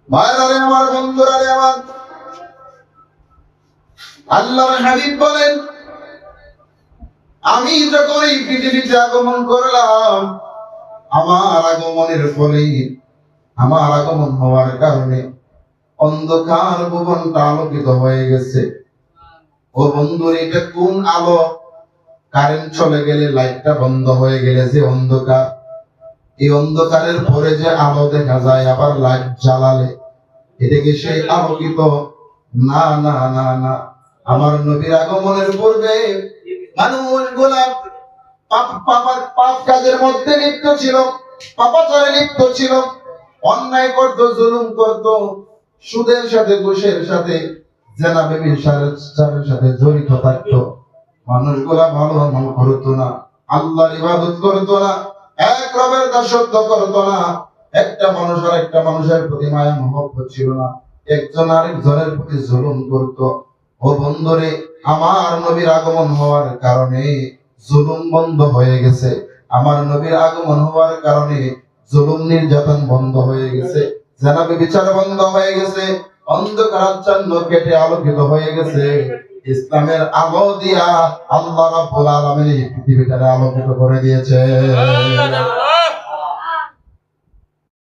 ভাইরারে আমার, বন্ধুরা রে আমার, আল্লাহর হাবিব বলেন, আমি যখন এই পৃথিবীতে আগমন করলাম, আমার আগমনের ফলে, আমার আগমন হওয়ার কারণে অন্ধকার ভুবনটা আলোকিত হয়ে গেছে। ও বন্ধুরা, এটা কোন আলো? কারেন্ট চলে গেলে, লাইটটা বন্ধ হয়ে গেলে যে অন্ধকার, এই অন্ধকারের পরে যে আলো দেখা যায়, আবার লাইট জ্বালালে এটা কি সেই আলোকিত? না না না না। আমার নবীর আগমনের পূর্বে মানুষগুলা পাপ কাজের মধ্যে লিপ্ত ছিল, পাপাচারে লিপ্ত ছিল, অন্যায় করত, জুলুম করত, সুদের সাথে, ঘুষের সাথে, জেনা ব্যভিচারের সাথে জড়িত থাকতো। মানুষগুলা ভালো আমল করতো না, আল্লাহর ইবাদত করতো না, এক রবের দাসত্ব করতো না, একটা মানুষ আর একটা মানুষের প্রতি মায়া মহব্বত ছিল না, একজন আরেকজনের প্রতি জুলুম করতো। ও বন্ধুরে, আমার নবীর আগমন হওয়ার কারণে জুলুম বন্ধ হয়ে গেছে। আমার নবীর আগমন হওয়ার কারণে জুলুম নির্যাতন বন্ধ হয়ে গেছে, জেনা ব্যভিচার বন্ধ হয়ে গেছে, অন্ধকারাচ্ছন্ন কেটে আলোকিত হয়ে গেছে। ইসলামের আলো দিয়া আল্লাহ রাব্বুল আলামিন এই পৃথিবীটাকে আলোকিত করে দিয়েছে।